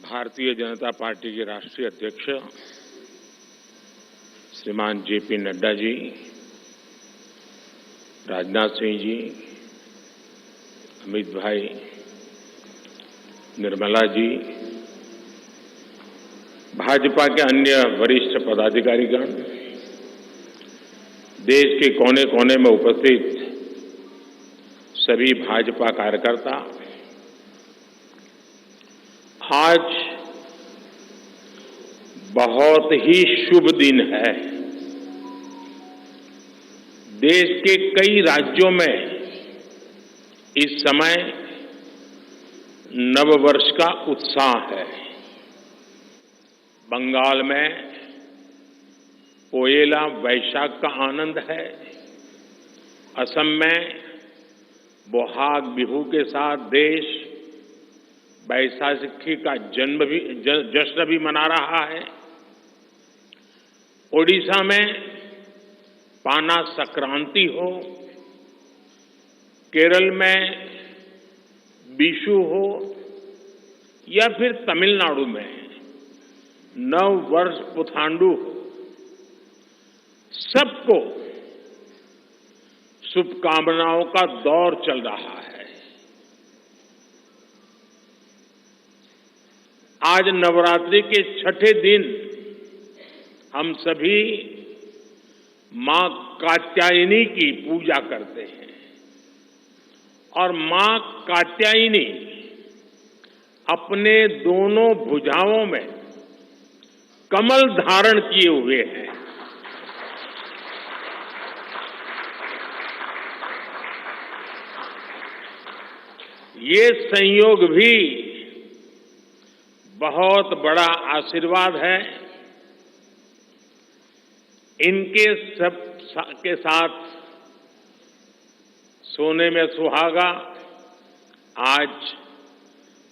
Bharatiya Janata party के राष्ट्रीय अध्यक्ष श्रीमान जेपी नड्डा जी, राजनाथ सिंह जी, अमित भाई, निर्मला जी, भाजपा के अन्य वरिष्ठ पदाधिकारीगण, देश के कोने कोने में उपस्थित सभी भाजपा कार्यकर्ता, आज बहुत ही शुभ दिन है। देश के कई राज्यों में इस समय नववर्ष का उत्साह है। बंगाल में पोयला वैशाख का आनंद है। असम में बोहाग बिहू के साथ देश बैसाखी का जश्न भी मना रहा है। ओडिशा में पाना संक्रांति हो, केरल में विशु हो या फिर तमिलनाडु में नव वर्ष पुथांडु हो, सबको शुभकामनाओं का दौर चल रहा है। आज नवरात्रि के छठे दिन हम सभी मां कात्यायनी की पूजा करते हैं और मां कात्यायनी अपने दोनों भुजाओं में कमल धारण किए हुए हैं। ये संयोग भी बहुत बड़ा आशीर्वाद है। इनके सब के साथ सोने में सुहागा, आज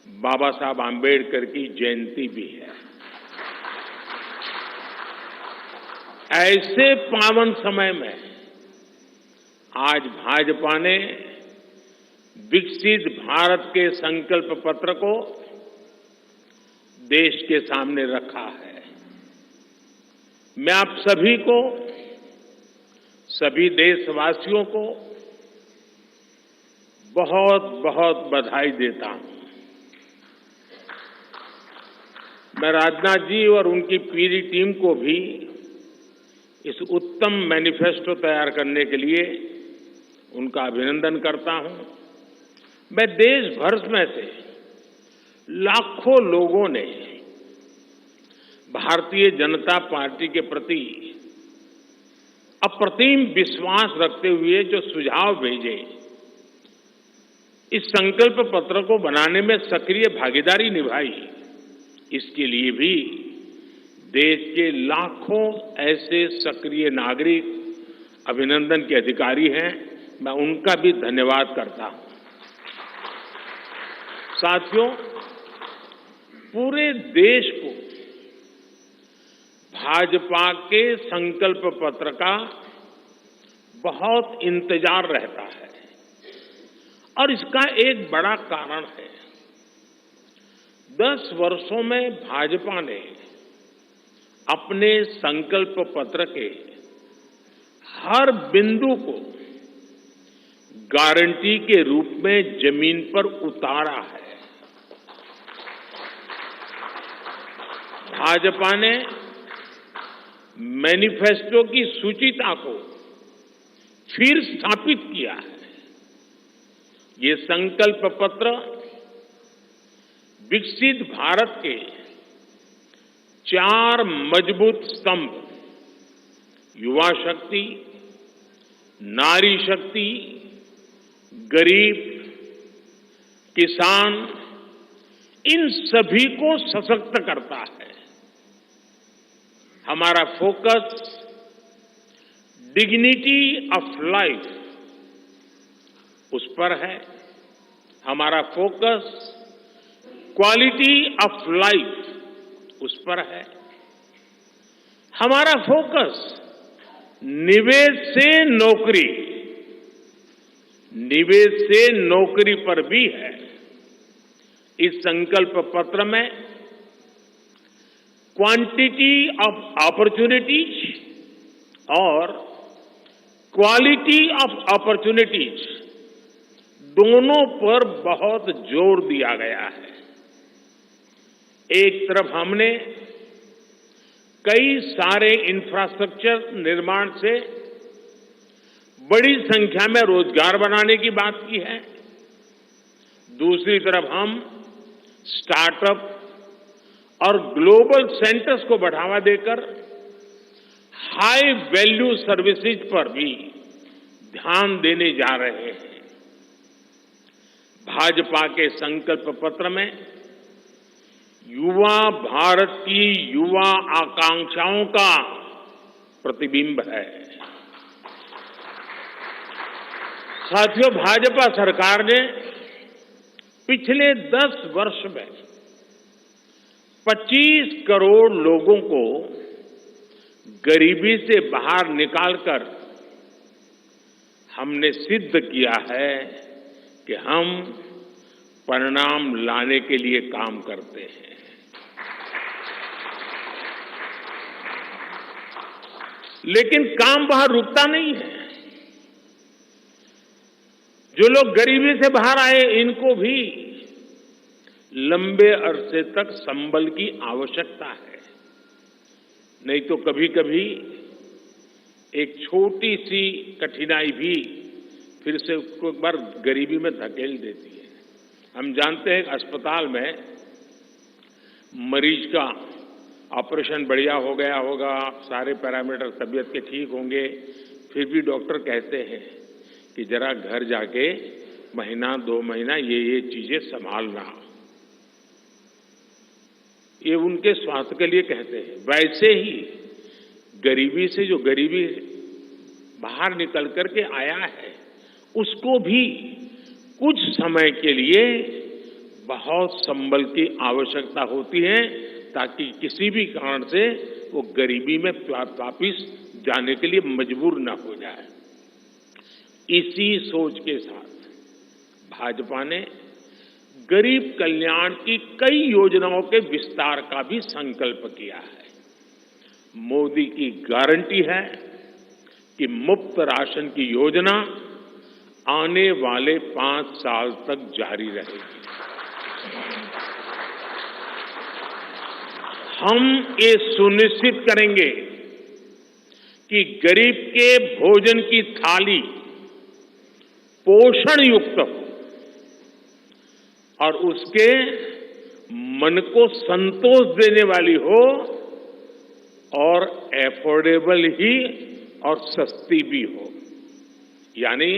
बाबा साहब आम्बेडकर की जयंती भी है। ऐसे पावन समय में आज भाजपा ने विकसित भारत के संकल्प पत्र को देश के सामने रखा है। मैं आप सभी को, सभी देशवासियों को बहुत बहुत बधाई देता हूं। मैं राजनाथ जी और उनकी पूरी टीम को भी इस उत्तम मैनिफेस्टो तैयार करने के लिए उनका अभिनंदन करता हूं। मैं देश भर में से लाखों लोगों ने भारतीय जनता पार्टी के प्रति अप्रतिम विश्वास रखते हुए जो सुझाव भेजे, इस संकल्प पत्र को बनाने में सक्रिय भागीदारी निभाई, इसके लिए भी देश के लाखों ऐसे सक्रिय नागरिक अभिनंदन के अधिकारी हैं। मैं उनका भी धन्यवाद करता हूं। साथियों, पूरे देश को भाजपा के संकल्प पत्र का बहुत इंतजार रहता है और इसका एक बड़ा कारण है। 10 वर्षों में भाजपा ने अपने संकल्प पत्र के हर बिंदु को गारंटी के रूप में जमीन पर उतारा है। भाजपा ने मैनिफेस्टो की सूचिता को फिर स्थापित किया है। ये संकल्प पत्र विकसित भारत के 4 मजबूत स्तंभ, युवा शक्ति, नारी शक्ति, गरीब, किसान, इन सभी को सशक्त करता है। हमारा फोकस डिग्निटी ऑफ लाइफ उस पर है। हमारा फोकस क्वालिटी ऑफ लाइफ उस पर है। हमारा फोकस निवेश से नौकरी, निवेश से नौकरी पर भी है। इस संकल्प पत्र में क्वांटिटी ऑफ अपॉर्चुनिटीज और क्वालिटी ऑफ अपॉर्चुनिटीज दोनों पर बहुत जोर दिया गया है। एक तरफ हमने कई सारे इंफ्रास्ट्रक्चर निर्माण से बड़ी संख्या में रोजगार बनाने की बात की है। दूसरी तरफ हम स्टार्टअप और ग्लोबल सेंटर्स को बढ़ावा देकर हाई वैल्यू सर्विसेज पर भी ध्यान देने जा रहे हैं। भाजपा के संकल्प पत्र में युवा भारत की युवा आकांक्षाओं का प्रतिबिंब है। साथियों, भाजपा सरकार ने पिछले 10 वर्ष में 25 करोड़ लोगों को गरीबी से बाहर निकालकर हमने सिद्ध किया है कि हम परिणाम लाने के लिए काम करते हैं। लेकिन काम वहां रुकता नहीं है। जो लोग गरीबी से बाहर आए, इनको भी लंबे अरसे तक संबल की आवश्यकता है। नहीं तो कभी कभी एक छोटी सी कठिनाई भी फिर से उसको एक बार गरीबी में धकेल देती है। हम जानते हैं अस्पताल में मरीज का ऑपरेशन बढ़िया हो गया होगा, सारे पैरामीटर तबीयत के ठीक होंगे, फिर भी डॉक्टर कहते हैं कि जरा घर जाके महीना 2 महीना ये चीजें संभालना। ये उनके स्वास्थ्य के लिए कहते हैं। वैसे ही गरीबी से जो गरीबी बाहर निकल करके आया है, उसको भी कुछ समय के लिए बहुत संबल की आवश्यकता होती है, ताकि किसी भी कारण से वो गरीबी में वापिस जाने के लिए मजबूर न हो जाए। इसी सोच के साथ भाजपा ने गरीब कल्याण की कई योजनाओं के विस्तार का भी संकल्प किया है। मोदी की गारंटी है कि मुफ्त राशन की योजना आने वाले 5 साल तक जारी रहेगी। हम ये सुनिश्चित करेंगे कि गरीब के भोजन की थाली पोषण युक्त हो और उसके मन को संतोष देने वाली हो और एफोर्डेबल ही और सस्ती भी हो। यानी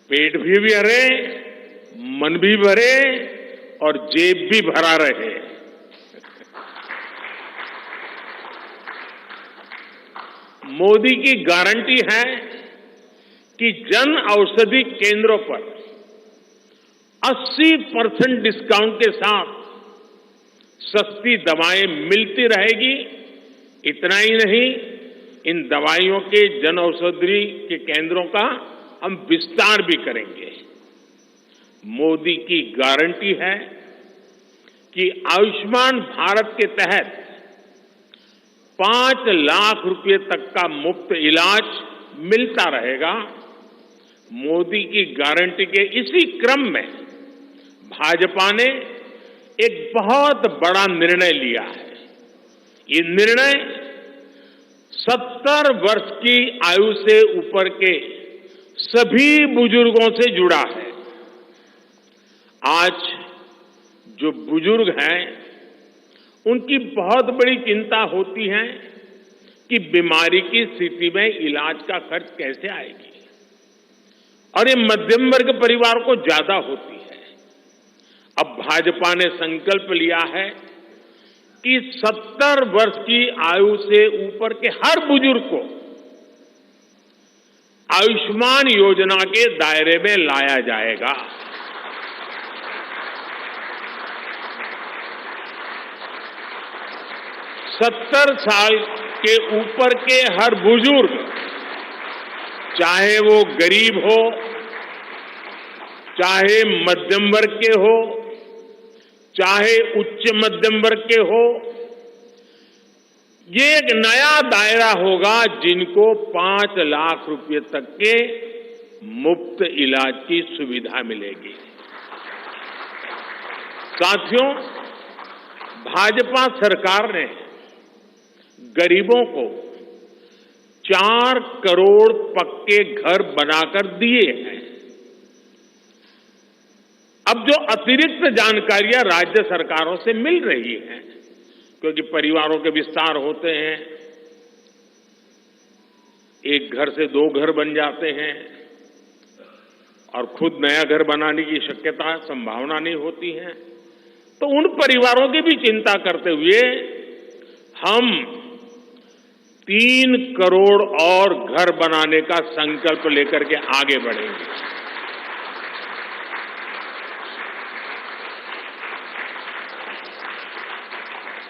पेट भी भरे, मन भी भरे और जेब भी भरा रहे। मोदी की गारंटी है कि जन औषधि केंद्रों पर 80% डिस्काउंट के साथ सस्ती दवाएं मिलती रहेगी। इतना ही नहीं, इन दवाइयों के जन औषधि के केंद्रों का हम विस्तार भी करेंगे। मोदी की गारंटी है कि आयुष्मान भारत के तहत 5 लाख रुपए तक का मुफ्त इलाज मिलता रहेगा। मोदी की गारंटी के इसी क्रम में भाजपा ने एक बहुत बड़ा निर्णय लिया है। ये निर्णय 70 वर्ष की आयु से ऊपर के सभी बुजुर्गों से जुड़ा है। आज जो बुजुर्ग हैं, उनकी बहुत बड़ी चिंता होती है कि बीमारी की स्थिति में इलाज का खर्च कैसे आएगी, और ये मध्यम वर्ग परिवार को ज्यादा होती है। अब भाजपा ने संकल्प लिया है कि 70 वर्ष की आयु से ऊपर के हर बुजुर्ग को आयुष्मान योजना के दायरे में लाया जाएगा। 70 साल के ऊपर के हर बुजुर्ग, चाहे वो गरीब हो, चाहे मध्यम वर्ग के हो, चाहे उच्च मध्यम वर्ग के हो, ये एक नया दायरा होगा जिनको 5 लाख रुपए तक के मुफ्त इलाज की सुविधा मिलेगी। साथियों, भाजपा सरकार ने गरीबों को 4 करोड़ पक्के घर बनाकर दिए हैं। अब जो अतिरिक्त जानकारियां राज्य सरकारों से मिल रही हैं, क्योंकि परिवारों के विस्तार होते हैं, एक घर से 2 घर बन जाते हैं और खुद नया घर बनाने की शक्यता संभावना नहीं होती है, तो उन परिवारों की भी चिंता करते हुए हम 3 करोड़ और घर बनाने का संकल्प लेकर के आगे बढ़ेंगे।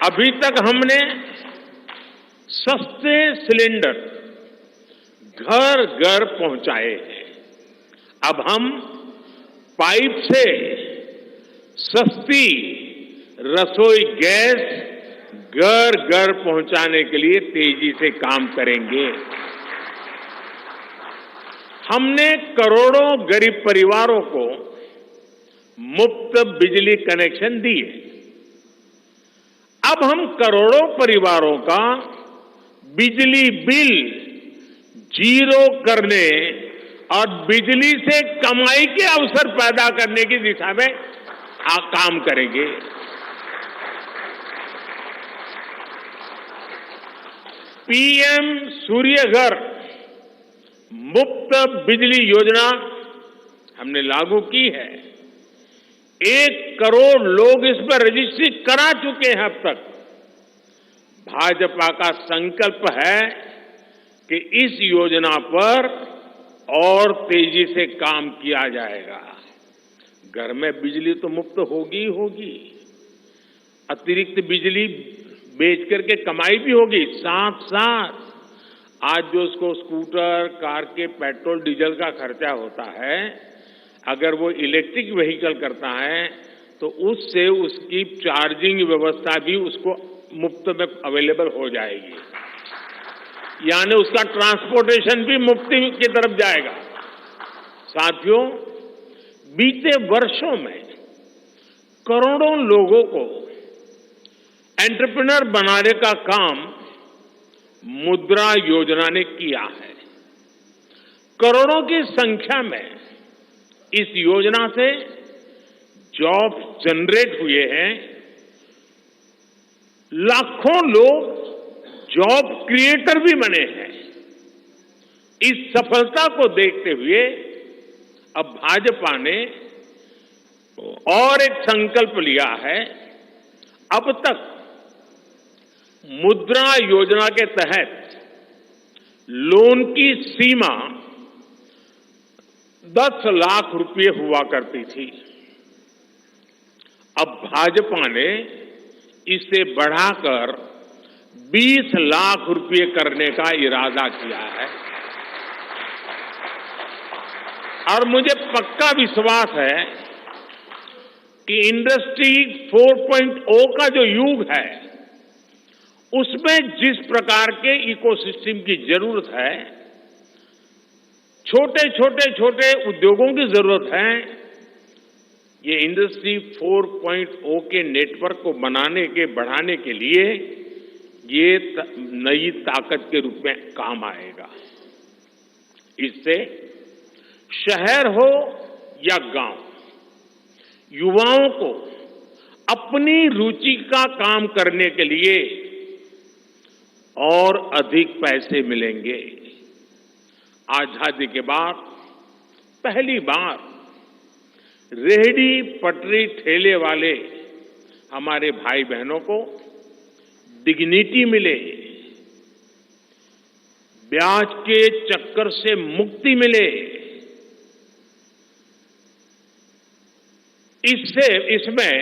अभी तक हमने सस्ते सिलेंडर घर घर पहुंचाए हैं। अब हम पाइप से सस्ती रसोई गैस घर घर पहुंचाने के लिए तेजी से काम करेंगे। हमने करोड़ों गरीब परिवारों को मुफ्त बिजली कनेक्शन दिए। अब हम करोड़ों परिवारों का बिजली बिल 0 करने और बिजली से कमाई के अवसर पैदा करने की दिशा में काम करेंगे। पीएम सूर्य घर मुफ्त बिजली योजना हमने लागू की है। 1 करोड़ लोग इस पर रजिस्ट्री करा चुके हैं अब तक। भाजपा का संकल्प है कि इस योजना पर और तेजी से काम किया जाएगा। घर में बिजली तो मुफ्त होगी ही होगी, अतिरिक्त बिजली बेच करके कमाई भी होगी। साथ साथ आज जो उसको स्कूटर, कार के पेट्रोल डीजल का खर्चा होता है, अगर वो इलेक्ट्रिक व्हीकल करता है तो उससे उसकी चार्जिंग व्यवस्था भी उसको मुफ्त में अवेलेबल हो जाएगी, यानी उसका ट्रांसपोर्टेशन भी मुफ्ती की तरफ जाएगा। साथियों, बीते वर्षों में करोड़ों लोगों को एंटरप्रेन्योर बनाने का काम मुद्रा योजना ने किया है। करोड़ों की संख्या में इस योजना से जॉब जनरेट हुए हैं। लाखों लोग जॉब क्रिएटर भी बने हैं। इस सफलता को देखते हुए अब भाजपा ने और एक संकल्प लिया है। अब तक मुद्रा योजना के तहत लोन की सीमा 10 लाख रुपए हुआ करती थी। अब भाजपा ने इसे बढ़ाकर 20 लाख रुपए करने का इरादा किया है और मुझे पक्का विश्वास है कि इंडस्ट्री 4.0 का जो युग है, उसमें जिस प्रकार के इकोसिस्टम की जरूरत है, छोटे उद्योगों की जरूरत है, ये इंडस्ट्री 4.0 के नेटवर्क को बढ़ाने के लिए ये नई ताकत के रूप में काम आएगा। इससे शहर हो या गांव, युवाओं को अपनी रुचि का काम करने के लिए और अधिक पैसे मिलेंगे। आजादी के बाद पहली बार रेहड़ी पटरी ठेले वाले हमारे भाई बहनों को डिग्निटी मिले, ब्याज के चक्कर से मुक्ति मिले। इसमें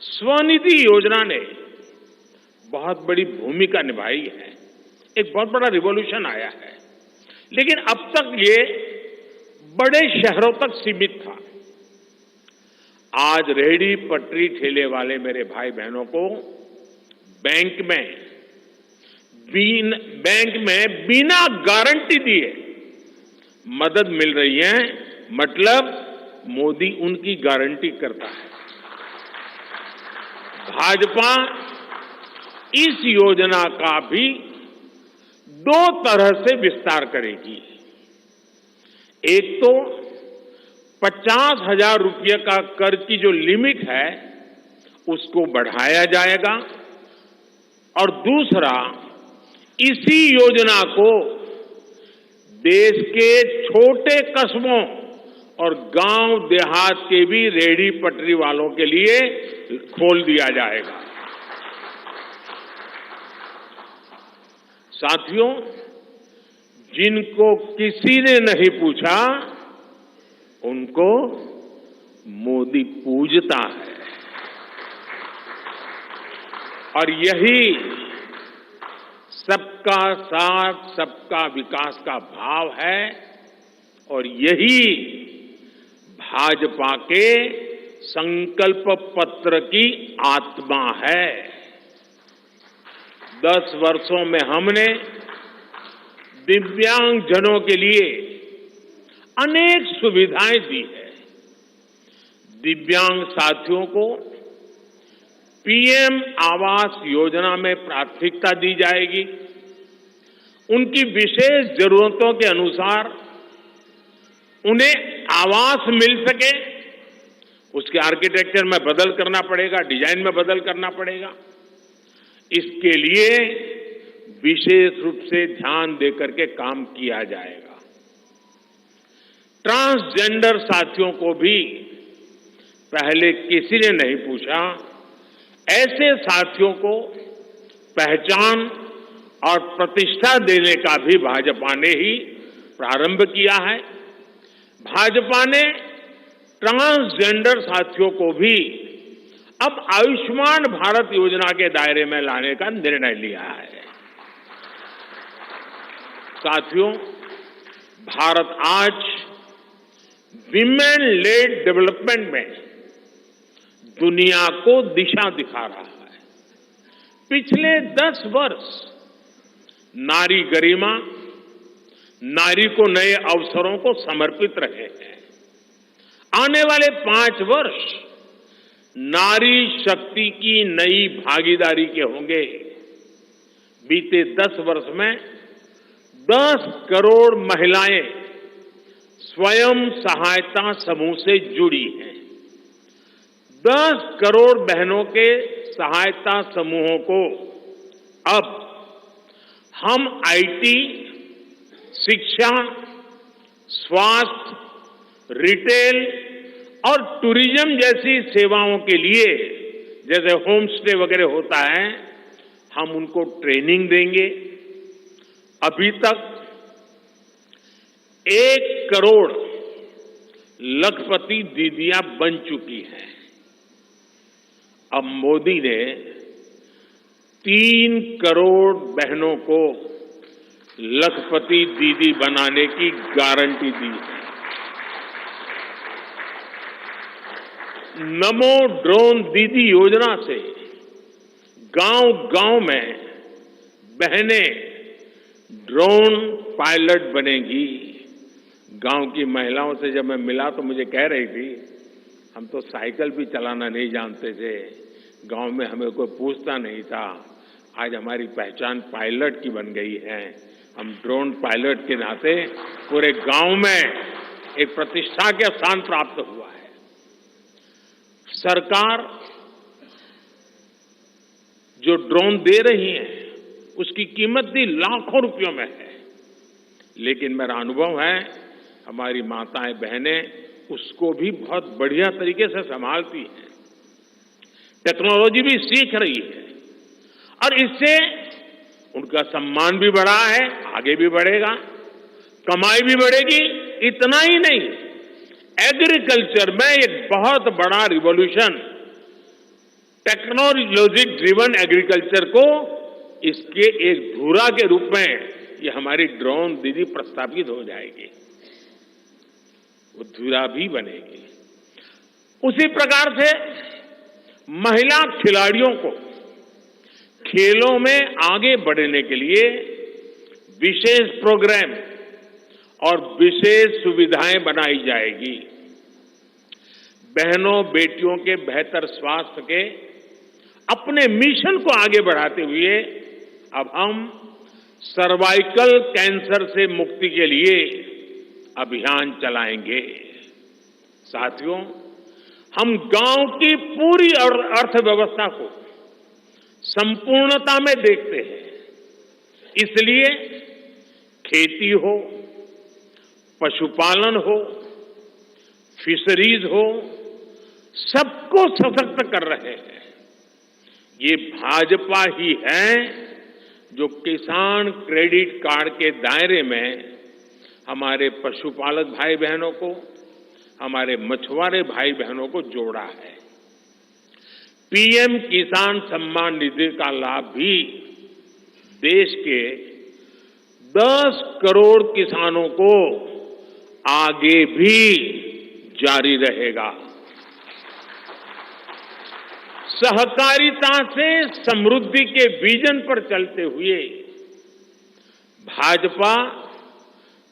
स्वनिधि योजना ने बहुत बड़ी भूमिका निभाई है। एक बहुत बड़ा रिवॉल्यूशन आया है, लेकिन अब तक ये बड़े शहरों तक सीमित था। आज रेहड़ी पटरी ठेले वाले मेरे भाई बहनों को बैंक में बैंक में बिना गारंटी दिए मदद मिल रही है, मतलब मोदी उनकी गारंटी करता है। भाजपा इस योजना का भी 2 तरह से विस्तार करेगी। एक तो 50,000 रुपये का कर्ज की जो लिमिट है उसको बढ़ाया जाएगा, और दूसरा इसी योजना को देश के छोटे कस्बों और गांव देहात के भी रेहड़ी पटरी वालों के लिए खोल दिया जाएगा। साथियों, जिनको किसी ने नहीं पूछा उनको मोदी पूजता है, और यही सबका साथ सबका विकास का भाव है, और यही भाजपा के संकल्प पत्र की आत्मा है। 10 वर्षों में हमने दिव्यांगजनों के लिए अनेक सुविधाएं दी है। दिव्यांग साथियों को पीएम आवास योजना में प्राथमिकता दी जाएगी। उनकी विशेष जरूरतों के अनुसार उन्हें आवास मिल सके, उसके आर्किटेक्चर में बदल करना पड़ेगा, डिजाइन में बदल करना पड़ेगा। इसके लिए विशेष रूप से ध्यान देकर के काम किया जाएगा। ट्रांसजेंडर साथियों को भी पहले किसी ने नहीं पूछा, ऐसे साथियों को पहचान और प्रतिष्ठा देने का भी भाजपा ने ही प्रारंभ किया है। भाजपा ने ट्रांसजेंडर साथियों को भी अब आयुष्मान भारत योजना के दायरे में लाने का निर्णय लिया है। साथियों, भारत आज विमेन लेड डेवलपमेंट में दुनिया को दिशा दिखा रहा है। पिछले 10 वर्ष नारी गरिमा, नारी को नए अवसरों को समर्पित रहे हैं। आने वाले 5 वर्ष नारी शक्ति की नई भागीदारी के होंगे। बीते 10 वर्ष में 10 करोड़ महिलाएं स्वयं सहायता समूह से जुड़ी हैं। 10 करोड़ बहनों के सहायता समूहों को अब हम आईटी, शिक्षा, स्वास्थ्य, रिटेल और टूरिज्म जैसी सेवाओं के लिए, जैसे होम स्टे वगैरह होता है, हम उनको ट्रेनिंग देंगे। अभी तक 1 करोड़ लखपति दीदियां बन चुकी हैं। अब मोदी ने 3 करोड़ बहनों को लखपति दीदी बनाने की गारंटी दी है। नमो ड्रोन दीदी योजना से गांव-गांव में बहनें ड्रोन पायलट बनेंगी। गांव की महिलाओं से जब मैं मिला तो मुझे कह रही थी, हम तो साइकिल भी चलाना नहीं जानते थे, गांव में हमें कोई पूछता नहीं था, आज हमारी पहचान पायलट की बन गई है। हम ड्रोन पायलट के नाते पूरे गांव में एक प्रतिष्ठा का स्थान प्राप्त हुआ है। सरकार जो ड्रोन दे रही है उसकी कीमत भी लाखों रुपयों में है, लेकिन मेरा अनुभव है हमारी माताएं बहनें उसको भी बहुत बढ़िया तरीके से संभालती हैं। टेक्नोलॉजी भी सीख रही है और इससे उनका सम्मान भी बढ़ा है, आगे भी बढ़ेगा, कमाई भी बढ़ेगी। इतना ही नहीं, एग्रीकल्चर में एक बहुत बड़ा रिवॉल्यूशन, टेक्नोलॉजी ड्रिवन एग्रीकल्चर को इसके एक धुरा के रूप में ये हमारी ड्रोन दीदी प्रस्थापित हो जाएगी, वो धुरा भी बनेगी। उसी प्रकार से महिला खिलाड़ियों को खेलों में आगे बढ़ने के लिए विशेष प्रोग्राम और विशेष सुविधाएं बनाई जाएगी। बहनों बेटियों के बेहतर स्वास्थ्य के अपने मिशन को आगे बढ़ाते हुए अब हम सर्वाइकल कैंसर से मुक्ति के लिए अभियान चलाएंगे। साथियों, हम गांव की पूरी अर्थव्यवस्था को संपूर्णता में देखते हैं। इसलिए खेती हो, पशुपालन हो, फिशरीज हो, सबको सशक्त कर रहे हैं। ये भाजपा ही है जो किसान क्रेडिट कार्ड के दायरे में हमारे पशुपालक भाई बहनों को, हमारे मछुआरे भाई बहनों को जोड़ा है। पीएम किसान सम्मान निधि का लाभ भी देश के 10 करोड़ किसानों को आगे भी जारी रहेगा। सहकारिता से समृद्धि के विजन पर चलते हुए भाजपा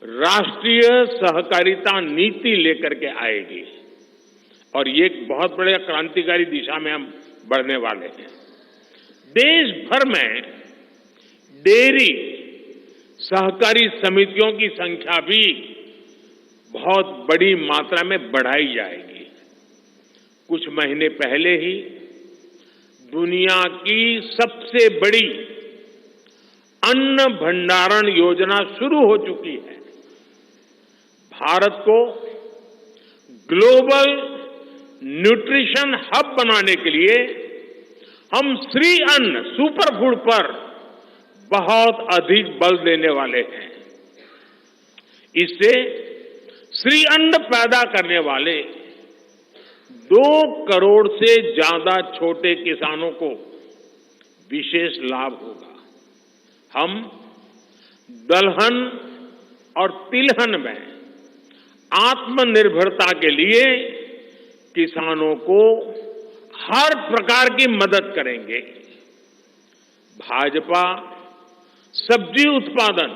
राष्ट्रीय सहकारिता नीति लेकर के आएगी और ये एक बहुत बड़े क्रांतिकारी दिशा में हम बढ़ने वाले हैं। देश भर में डेयरी सहकारी समितियों की संख्या भी बहुत बड़ी मात्रा में बढ़ाई जाएगी। कुछ महीने पहले ही दुनिया की सबसे बड़ी अन्न भंडारण योजना शुरू हो चुकी है। भारत को ग्लोबल न्यूट्रिशन हब बनाने के लिए हम श्री अन्न सुपर फूड पर बहुत अधिक बल देने वाले हैं। इससे श्री अन्न पैदा करने वाले 2 करोड़ से ज्यादा छोटे किसानों को विशेष लाभ होगा। हम दलहन और तिलहन में आत्मनिर्भरता के लिए किसानों को हर प्रकार की मदद करेंगे। भाजपा सब्जी उत्पादन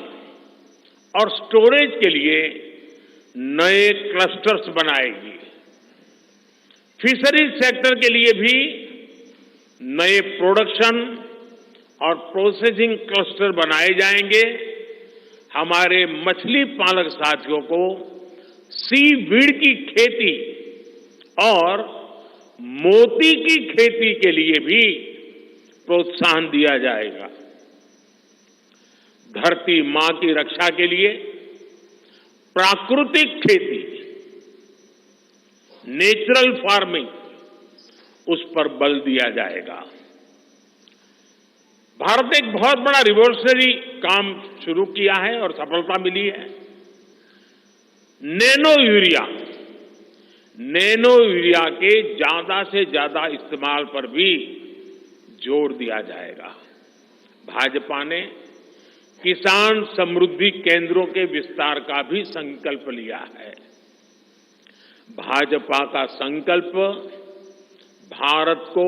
और स्टोरेज के लिए नए क्लस्टर्स बनाएगी। फिशरीज सेक्टर के लिए भी नए प्रोडक्शन और प्रोसेसिंग क्लस्टर बनाए जाएंगे। हमारे मछली पालक साथियों को सीवीड की खेती और मोती की खेती के लिए भी प्रोत्साहन दिया जाएगा। धरती मां की रक्षा के लिए प्राकृतिक खेती, नेचुरल फार्मिंग, उस पर बल दिया जाएगा। भारत एक बहुत बड़ा रिवोल्यूशनरी काम शुरू किया है और सफलता मिली है। नैनो यूरिया के ज्यादा से ज्यादा इस्तेमाल पर भी जोर दिया जाएगा। भाजपा ने किसान समृद्धि केंद्रों के विस्तार का भी संकल्प लिया है। भाजपा का संकल्प भारत को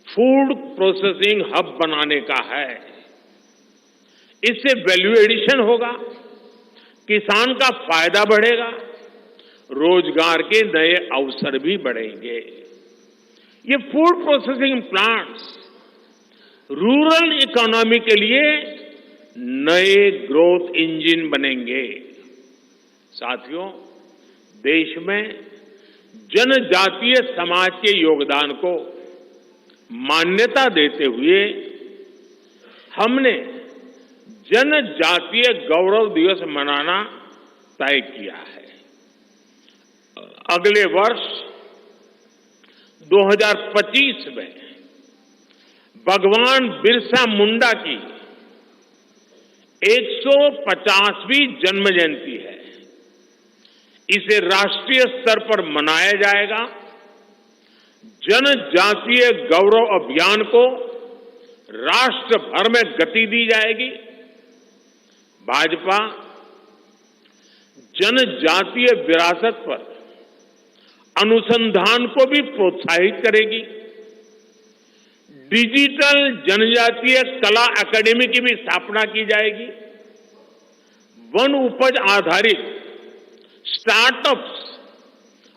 फूड प्रोसेसिंग हब बनाने का है। इससे वैल्यू एडिशन होगा, किसान का फायदा बढ़ेगा, रोजगार के नए अवसर भी बढ़ेंगे। ये food processing plants rural economy के लिए नए ग्रोथ इंजन बनेंगे। साथियों, देश में जनजातीय समाज के योगदान को मान्यता देते हुए हमने जनजातीय गौरव दिवस मनाना तय किया है। अगले वर्ष 2025 में भगवान बिरसा मुंडा की 150वीं जन्म जयंती है। इसे राष्ट्रीय स्तर पर मनाया जाएगा। जनजातीय गौरव अभियान को राष्ट्र भर में गति दी जाएगी। भाजपा जनजातीय विरासत पर अनुसंधान को भी प्रोत्साहित करेगी। डिजिटल जनजातीय कला अकादमी की भी स्थापना की जाएगी। वन उपज आधारित स्टार्टअप्स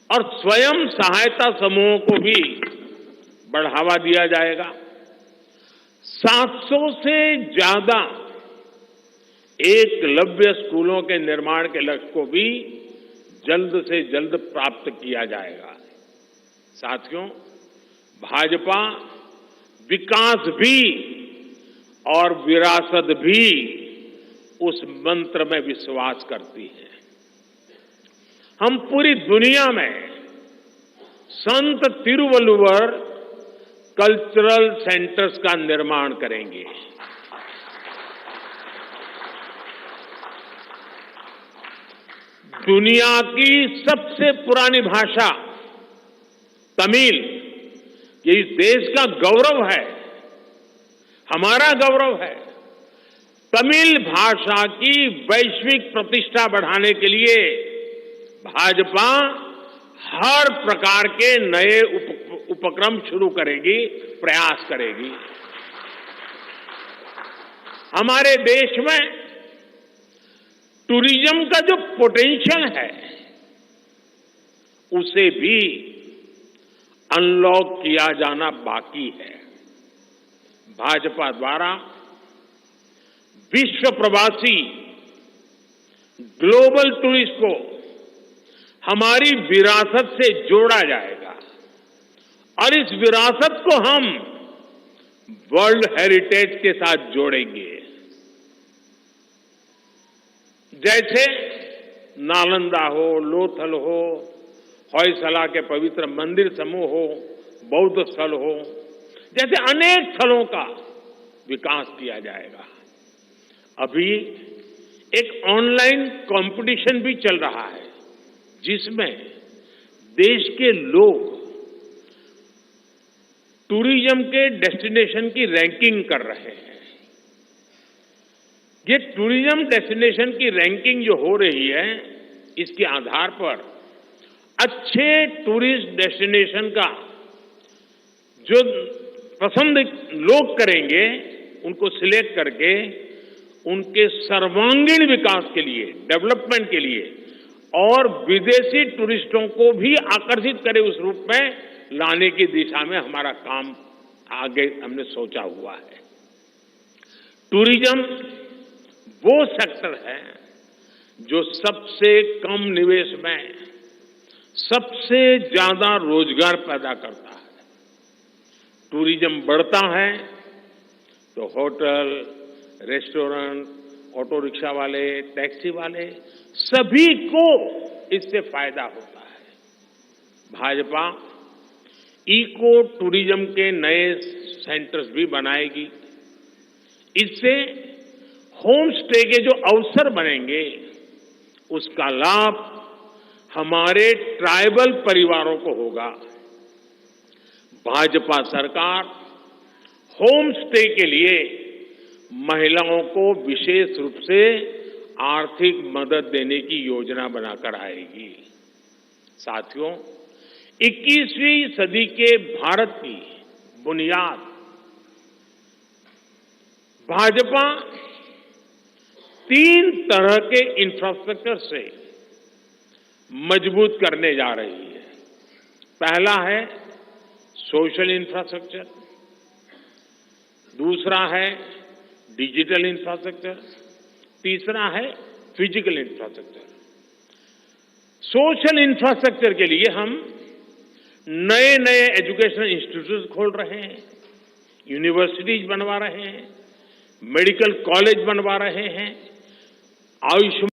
और स्वयं सहायता समूहों को भी बढ़ावा दिया जाएगा। 700 से ज्यादा एकलव्य स्कूलों के निर्माण के लक्ष्य को भी जल्द से जल्द प्राप्त किया जाएगा। साथियों, भाजपा विकास भी और विरासत भी उस मंत्र में विश्वास करती है। हम पूरी दुनिया में संत तिरुवल्लुवर कल्चरल सेंटर्स का निर्माण करेंगे। दुनिया की सबसे पुरानी भाषा तमिल, ये इस देश का गौरव है, हमारा गौरव है। तमिल भाषा की वैश्विक प्रतिष्ठा बढ़ाने के लिए भाजपा हर प्रकार के नए उपक्रम शुरू करेगी, प्रयास करेगी। हमारे देश में टूरिज्म का जो पोटेंशियल है उसे भी अनलॉक किया जाना बाकी है। भाजपा द्वारा विश्व प्रवासी ग्लोबल टूरिस्ट को हमारी विरासत से जोड़ा जाएगा और इस विरासत को हम वर्ल्ड हेरिटेज के साथ जोड़ेंगे। जैसे नालंदा हो, लोथल हो, होयसला के पवित्र मंदिर समूह हो, बौद्ध स्थल हो, जैसे अनेक स्थलों का विकास किया जाएगा। अभी एक ऑनलाइन कंपटीशन भी चल रहा है जिसमें देश के लोग टूरिज्म के डेस्टिनेशन की रैंकिंग कर रहे हैं। ये टूरिज्म डेस्टिनेशन की रैंकिंग जो हो रही है, इसके आधार पर अच्छे टूरिस्ट डेस्टिनेशन का जो पसंद लोग करेंगे, उनको सिलेक्ट करके उनके सर्वांगीण विकास के लिए, डेवलपमेंट के लिए और विदेशी टूरिस्टों को भी आकर्षित करे उस रूप में लाने की दिशा में हमारा काम आगे हमने सोचा हुआ है। टूरिज्म वो सेक्टर है जो सबसे कम निवेश में सबसे ज्यादा रोजगार पैदा करता है। टूरिज्म बढ़ता है तो होटल, रेस्टोरेंट, ऑटो रिक्शा वाले, टैक्सी वाले सभी को इससे फायदा होता है। भाजपा इको टूरिज्म के नए सेंटर्स भी बनाएगी। इससे होम स्टे के जो अवसर बनेंगे उसका लाभ हमारे ट्राइबल परिवारों को होगा। भाजपा सरकार होम स्टे के लिए महिलाओं को विशेष रूप से आर्थिक मदद देने की योजना बनाकर आएगी। साथियों, 21वीं सदी के भारत की बुनियाद भाजपा 3 तरह के इंफ्रास्ट्रक्चर से मजबूत करने जा रही है। पहला है सोशल इंफ्रास्ट्रक्चर, दूसरा है डिजिटल इंफ्रास्ट्रक्चर, तीसरा है फिजिकल इंफ्रास्ट्रक्चर। सोशल इंफ्रास्ट्रक्चर के लिए हम नए नए एजुकेशनल इंस्टीट्यूट खोल रहे हैं, यूनिवर्सिटीज बनवा रहे हैं, मेडिकल कॉलेज बनवा रहे हैं, आयुष्मान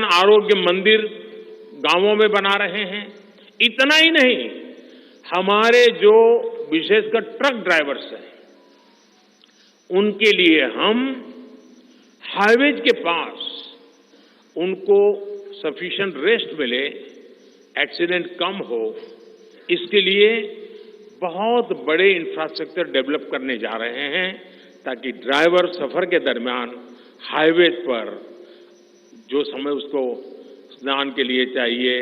आरोग्य मंदिर गांवों में बना रहे हैं। इतना ही नहीं, हमारे जो विशेषकर ट्रक ड्राइवर्स हैं उनके लिए हम हाईवेज के पास उनको सफिशिएंट रेस्ट मिले, एक्सीडेंट कम हो, इसके लिए बहुत बड़े इंफ्रास्ट्रक्चर डेवलप करने जा रहे हैं ताकि ड्राइवर सफर के दरमियान हाईवे पर जो समय उसको स्नान के लिए चाहिए,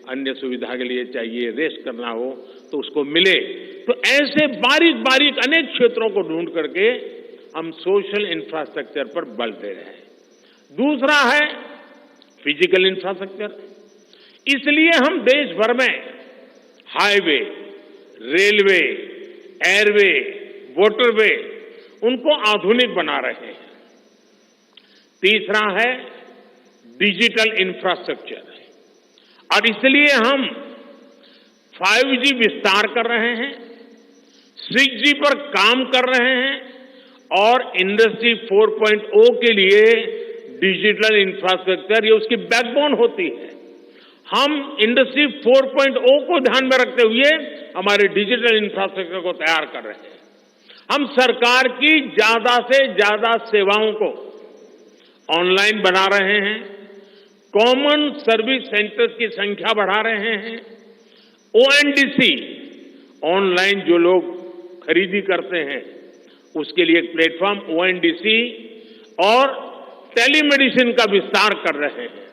अन्य सुविधा के लिए चाहिए, रेस्ट करना हो तो उसको मिले। तो ऐसे बारीक बारीक अनेक क्षेत्रों को ढूंढ करके हम सोशल इंफ्रास्ट्रक्चर पर बल दे रहे हैं। दूसरा है फिजिकल इंफ्रास्ट्रक्चर। इसलिए हम देश भर में हाईवे, रेलवे, एयरवे, वाटरवे उनको आधुनिक बना रहे हैं। तीसरा है डिजिटल इंफ्रास्ट्रक्चर, और इसलिए हम 5G विस्तार कर रहे हैं, 6G पर काम कर रहे हैं, और इंडस्ट्री 4.0 के लिए डिजिटल इंफ्रास्ट्रक्चर ये उसकी बैकबोन होती है। हम इंडस्ट्री 4.0 को ध्यान में रखते हुए हमारे डिजिटल इंफ्रास्ट्रक्चर को तैयार कर रहे हैं। हम सरकार की ज्यादा से ज्यादा सेवाओं को ऑनलाइन बना रहे हैं, कॉमन सर्विस सेंटर्स की संख्या बढ़ा रहे हैं, ONDC ऑनलाइन जो लोग खरीदी करते हैं उसके लिए एक प्लेटफॉर्म ONDC और टेलीमेडिसिन का विस्तार कर रहे हैं।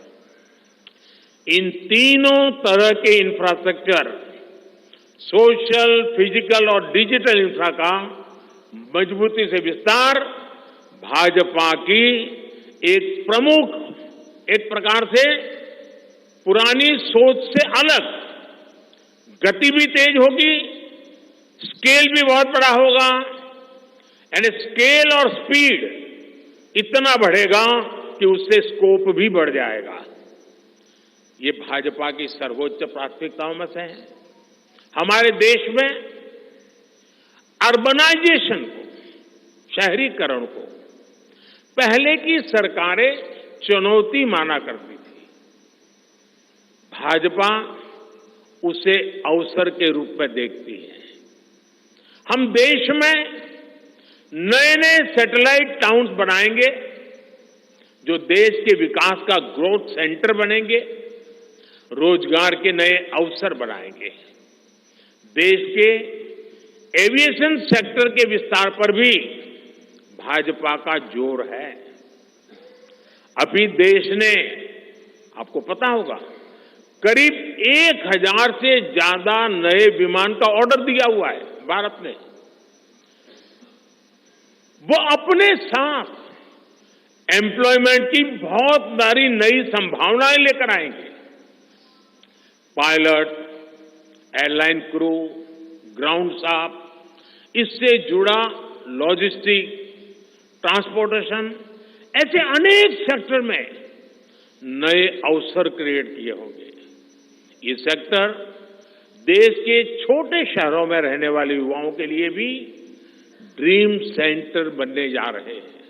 इन तीनों तरह के इंफ्रास्ट्रक्चर, सोशल, फिजिकल और डिजिटल इंफ्रा का मजबूती से विस्तार भाजपा की एक प्रमुख, एक प्रकार से पुरानी सोच से अलग, गति भी तेज होगी, स्केल भी बहुत बड़ा होगा, यानी स्केल और स्पीड इतना बढ़ेगा कि उससे स्कोप भी बढ़ जाएगा। ये भाजपा की सर्वोच्च प्राथमिकताओं में से है। हमारे देश में अर्बनाइजेशन को, शहरीकरण को पहले की सरकारें चुनौती माना करती थी। भाजपा उसे अवसर के रूप में देखती है। हम देश में नए नए सैटेलाइट टाउन्स बनाएंगे जो देश के विकास का ग्रोथ सेंटर बनेंगे, रोजगार के नए अवसर बनाएंगे। देश के एविएशन सेक्टर के विस्तार पर भी भाजपा का जोर है। अभी देश ने, आपको पता होगा, करीब 1000 से ज्यादा नए विमान का ऑर्डर दिया हुआ है भारत ने। वो अपने साथ एम्प्लॉयमेंट की बहुत सारी नई संभावनाएं लेकर आएंगे। Pilot, airline crew, ground staff, इससे जुड़ा लॉजिस्टिक, ट्रांसपोर्टेशन, ऐसे अनेक सेक्टर में नए अवसर क्रिएट किए होंगे। ये सेक्टर देश के छोटे शहरों में रहने वाले युवाओं के लिए भी ड्रीम सेंटर बनने जा रहे हैं।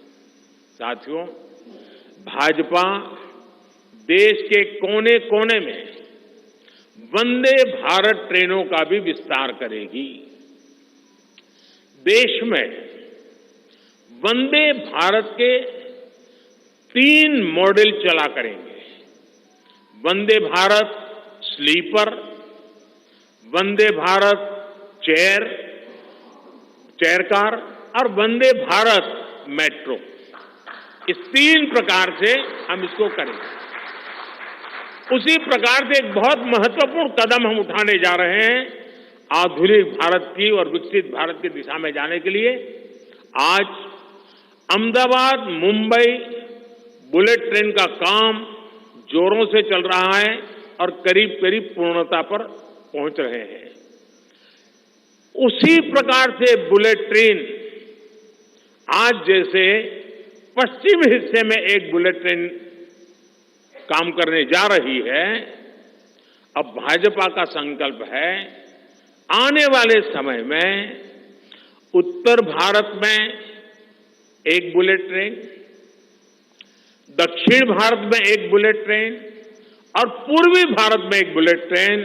साथियों, भाजपा देश के कोने कोने में वंदे भारत ट्रेनों का भी विस्तार करेगी। देश में वंदे भारत के 3 मॉडल चला करेंगे। Vande Bharat sleeper, Vande Bharat chair car और वंदे भारत मेट्रो। इस 3 प्रकार से हम इसको करेंगे। उसी प्रकार से एक बहुत महत्वपूर्ण कदम हम उठाने जा रहे हैं आधुनिक भारत की और विकसित भारत की दिशा में जाने के लिए। आज अहमदाबाद मुंबई बुलेट ट्रेन का काम जोरों से चल रहा है और करीब करीब पूर्णता पर पहुंच रहे हैं। उसी प्रकार से बुलेट ट्रेन आज जैसे पश्चिम हिस्से में एक बुलेट ट्रेन काम करने जा रही है, अब भाजपा का संकल्प है आने वाले समय में उत्तर भारत में एक बुलेट ट्रेन, दक्षिण भारत में एक बुलेट ट्रेन और पूर्वी भारत में एक बुलेट ट्रेन,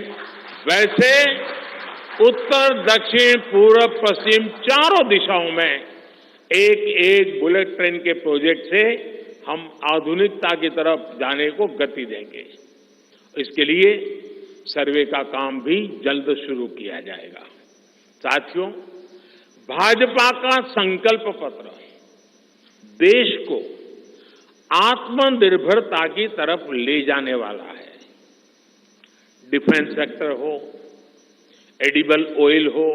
वैसे उत्तर, दक्षिण, पूर्व, पश्चिम चारों दिशाओं में एक एक बुलेट ट्रेन के प्रोजेक्ट से हम आधुनिकता की तरफ जाने को गति देंगे। इसके लिए सर्वे का काम भी जल्द शुरू किया जाएगा। साथियों, भाजपा का संकल्प पत्र देश को आत्मनिर्भरता की तरफ ले जाने वाला है। डिफेंस सेक्टर हो, एडिबल ऑयल हो,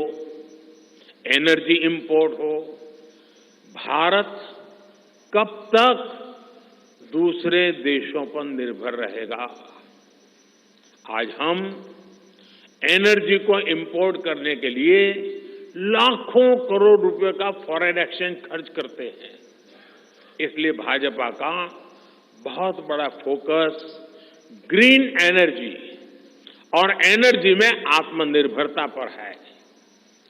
एनर्जी इंपोर्ट हो, भारत कब तक दूसरे देशों पर निर्भर रहेगा? आज हम एनर्जी को इंपोर्ट करने के लिए लाखों करोड़ रुपए का फॉरेन एक्सचेंज खर्च करते हैं। इसलिए भाजपा का बहुत बड़ा फोकस ग्रीन एनर्जी और एनर्जी में आत्मनिर्भरता पर है।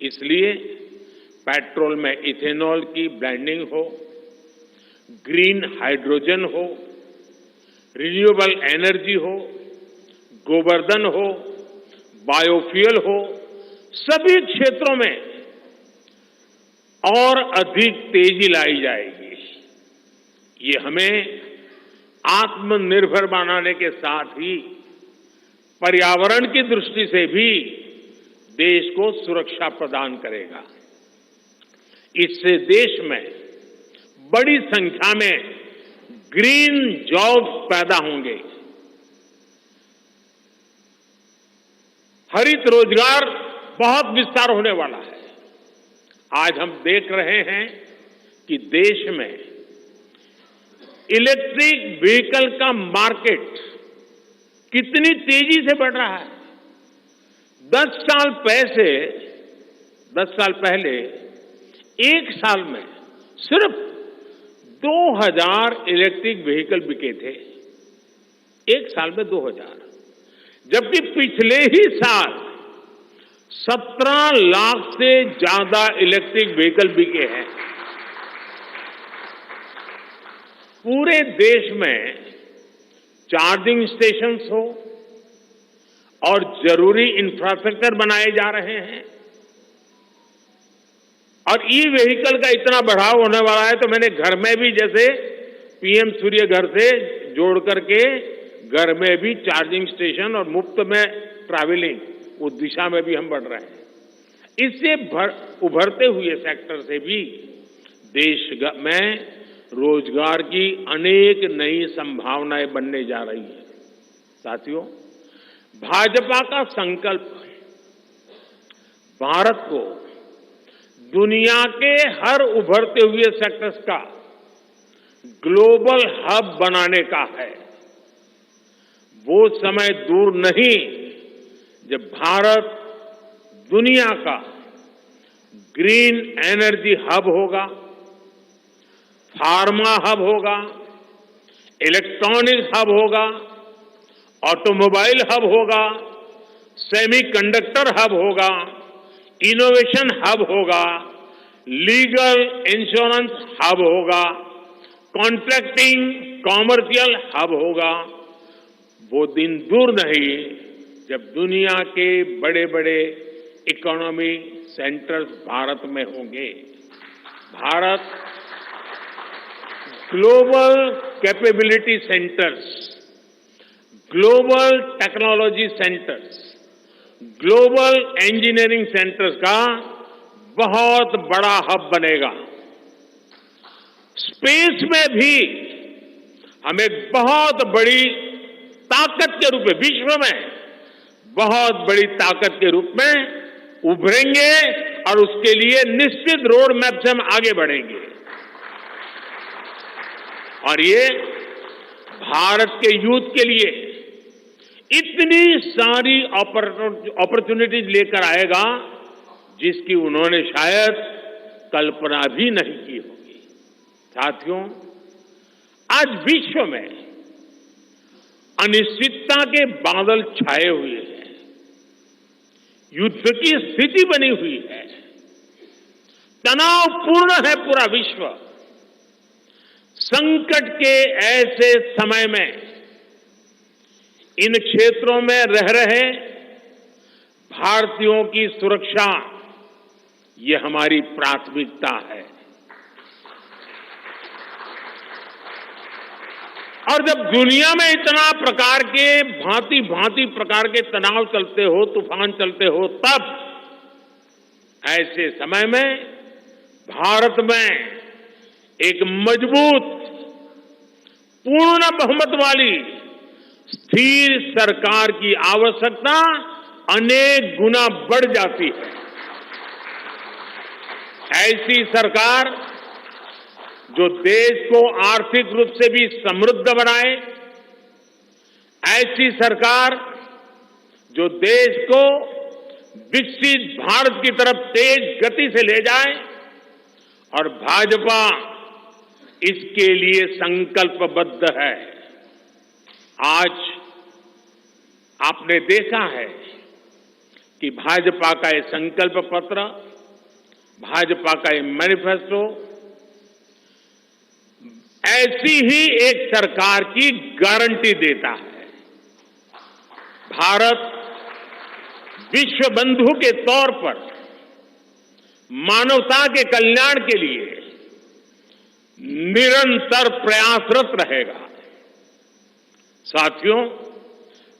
इसलिए पेट्रोल में इथेनॉल की ब्लेंडिंग हो, ग्रीन हाइड्रोजन हो, रिन्यूएबल एनर्जी हो, गोवर्धन हो, बायोफ्यूल हो, सभी क्षेत्रों में और अधिक तेजी लाई जाएगी। ये हमें आत्मनिर्भर बनाने के साथ ही पर्यावरण की दृष्टि से भी देश को सुरक्षा प्रदान करेगा। इससे देश में बड़ी संख्या में ग्रीन जॉब्स पैदा होंगे, हरित रोजगार बहुत विस्तार होने वाला है। आज हम देख रहे हैं कि देश में इलेक्ट्रिक व्हीकल का मार्केट कितनी तेजी से बढ़ रहा है। 10 साल पहले एक साल में सिर्फ 2000 इलेक्ट्रिक व्हीकल बिके थे। एक साल में 2000, जबकि पिछले ही साल 17 लाख से ज्यादा इलेक्ट्रिक व्हीकल बिके हैं। पूरे देश में चार्जिंग स्टेशंस हो और जरूरी इंफ्रास्ट्रक्चर बनाए जा रहे हैं और ई व्हीकल का इतना बढ़ाव होने वाला है, तो मैंने घर में भी जैसे पीएम सूर्य घर से जोड़ करके घर में भी चार्जिंग स्टेशन और मुफ्त में ट्रैवलिंग, उस दिशा में भी हम बढ़ रहे हैं। इससे उभरते हुए सेक्टर से भी देश में रोजगार की अनेक नई संभावनाएं बनने जा रही है। साथियों, भाजपा का संकल्प भारत को दुनिया के हर उभरते हुए सेक्टर्स का ग्लोबल हब बनाने का है। वो समय दूर नहीं जब भारत दुनिया का ग्रीन एनर्जी हब होगा, फार्मा हब होगा, इलेक्ट्रॉनिक हब होगा, ऑटोमोबाइल हब होगा, सेमीकंडक्टर हब होगा, इनोवेशन हब होगा, लीगल इंश्योरेंस हब होगा, कॉन्ट्रैक्टिंग कॉमर्शियल हब होगा। वो दिन दूर नहीं जब दुनिया के बड़े बड़े इकोनॉमी सेंटर्स भारत में होंगे। Bharat global capability centres, global technology centres, global engineering centres का बहुत बड़ा हब बनेगा। स्पेस में भी हम एक बहुत बड़ी ताकत के रूप में, विश्व में बहुत बड़ी ताकत के रूप में उभरेंगे और उसके लिए निश्चित रोड मैप से हम आगे बढ़ेंगे। और ये भारत के यूथ के लिए इतनी सारी अपॉर्चुनिटीज लेकर आएगा जिसकी उन्होंने शायद कल्पना भी नहीं की होगी। साथियों, आज विश्व में अनिश्चितता के बादल छाए हुए हैं, युद्ध की स्थिति बनी हुई है, तनावपूर्ण है पूरा विश्व। संकट के ऐसे समय में इन क्षेत्रों में रह रहे भारतीयों की सुरक्षा, ये हमारी प्राथमिकता है। और जब दुनिया में इतना प्रकार के भांति भांति प्रकार के तनाव चलते हो, तूफान चलते हो, तब ऐसे समय में भारत में एक मजबूत, पूर्ण बहुमत वाली स्थिर सरकार की आवश्यकता अनेक गुना बढ़ जाती है। ऐसी सरकार जो देश को आर्थिक रूप से भी समृद्ध बनाए, ऐसी सरकार जो देश को विकसित भारत की तरफ तेज गति से ले जाए, और भाजपा इसके लिए संकल्पबद्ध है। आज आपने देखा है कि भाजपा का ये संकल्प पत्र, भाजपा का ये मैनिफेस्टो ऐसी ही एक सरकार की गारंटी देता है। भारत विश्व बंधु के तौर पर मानवता के कल्याण के लिए निरंतर प्रयासरत रहेगा। साथियों,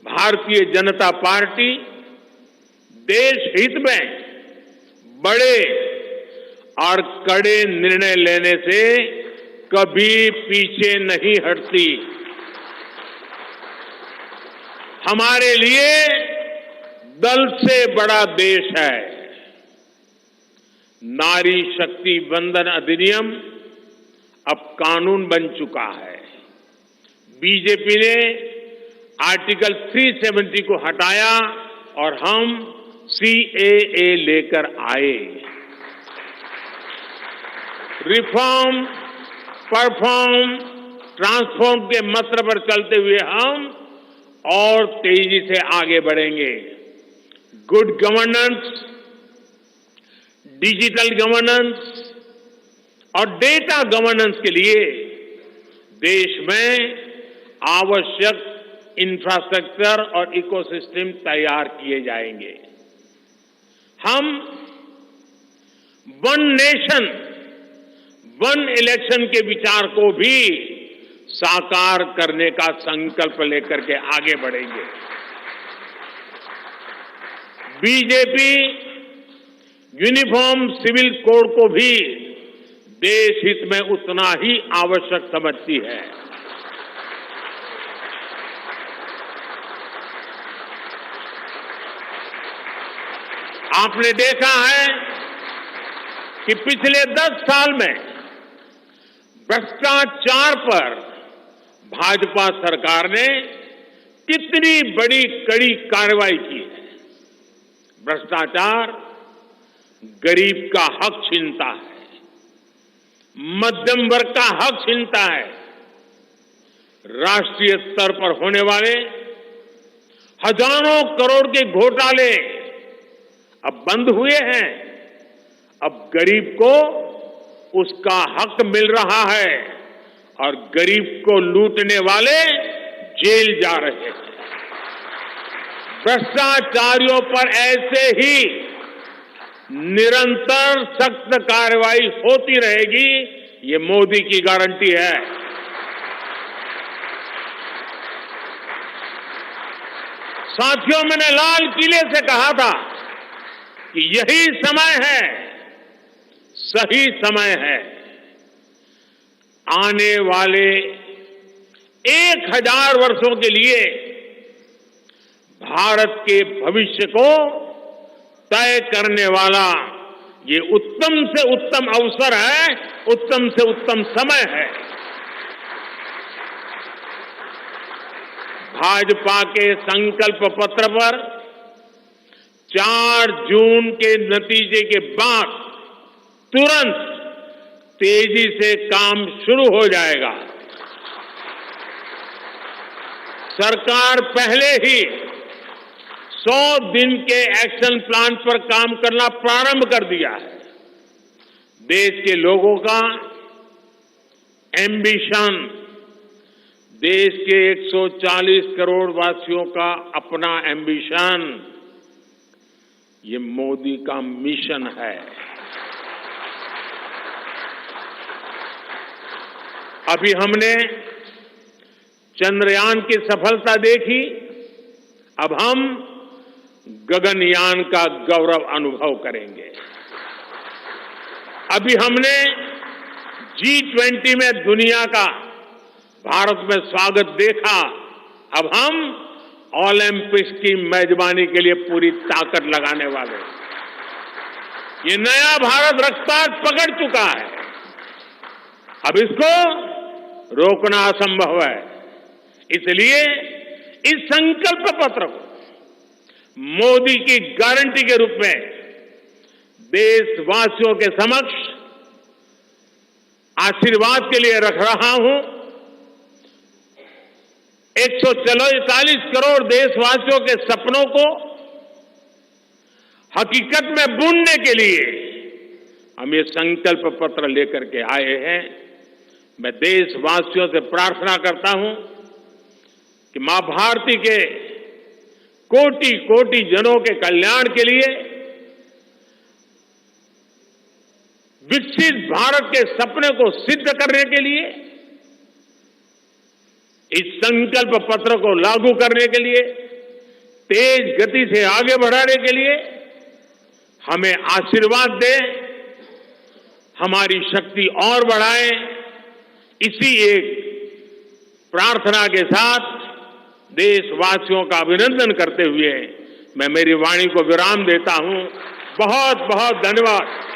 भारतीय जनता पार्टी देश हित में बड़े और कड़े निर्णय लेने से कभी पीछे नहीं हटती। हमारे लिए दल से बड़ा देश है। नारी शक्ति वंदन अधिनियम अब कानून बन चुका है। बीजेपी ने आर्टिकल 370 को हटाया और हम सीएए लेकर आए। रिफॉर्म, परफॉर्म, ट्रांसफॉर्म के मंत्र पर चलते हुए हम और तेजी से आगे बढ़ेंगे। गुड गवर्नेंस, डिजिटल गवर्नेंस और डेटा गवर्नेंस के लिए देश में आवश्यक इंफ्रास्ट्रक्चर और इकोसिस्टम तैयार किए जाएंगे। हम वन नेशन, वन इलेक्शन के विचार को भी साकार करने का संकल्प लेकर के आगे बढ़ेंगे। बीजेपी यूनिफॉर्म सिविल कोड को भी देश हित में उतना ही आवश्यक समझती है। आपने देखा है कि पिछले 10 साल में भ्रष्टाचार पर भाजपा सरकार ने कितनी बड़ी कड़ी कार्रवाई की है। भ्रष्टाचार गरीब का हक छीनता है, मध्यम वर्ग का हक छीनता है। राष्ट्रीय स्तर पर होने वाले हजारों करोड़ के घोटाले अब बंद हुए हैं। अब गरीब को उसका हक मिल रहा है और गरीब को लूटने वाले जेल जा रहे हैं। भ्रष्टाचारियों पर ऐसे ही निरंतर सख्त कार्रवाई होती रहेगी, ये मोदी की गारंटी है। साथियों, मैंने लाल किले से कहा था कि यही समय है, सही समय है। आने वाले 1000 वर्षों के लिए भारत के भविष्य को तय करने वाला ये उत्तम से उत्तम अवसर है, उत्तम से उत्तम समय है। भाजपा के संकल्प पत्र पर 4 जून के नतीजे के बाद तुरंत तेजी से काम शुरू हो जाएगा। सरकार पहले ही 100 दिन के एक्शन प्लान पर काम करना प्रारंभ कर दिया है। देश के लोगों का एम्बिशन, देश के 140 करोड़ वासियों का अपना एम्बिशन, ये मोदी का मिशन है। अभी हमने चंद्रयान की सफलता देखी, अब हम गगनयान का गौरव अनुभव करेंगे। अभी हमने G20 में दुनिया का भारत में स्वागत देखा, अब हम ओलंपिक्स की मेजबानी के लिए पूरी ताकत लगाने वाले हैं। ये नया भारत रफ्तार पकड़ चुका है, अब इसको रोकना असंभव है। इसलिए इस संकल्प पत्र को मोदी की गारंटी के रूप में देशवासियों के समक्ष आशीर्वाद के लिए रख रहा हूं। 144 करोड़ देशवासियों के सपनों को हकीकत में बुनने के लिए हम ये संकल्प पत्र लेकर के आए हैं। मैं देशवासियों से प्रार्थना करता हूं कि मां भारती के कोटि कोटि जनों के कल्याण के लिए, विकसित भारत के सपने को सिद्ध करने के लिए, इस संकल्प पत्र को लागू करने के लिए, तेज गति से आगे बढ़ाने के लिए हमें आशीर्वाद दें, हमारी शक्ति और बढ़ाएं। इसी एक प्रार्थना के साथ देशवासियों का अभिनंदन करते हुए मैं मेरी वाणी को विराम देता हूं। बहुत बहुत धन्यवाद।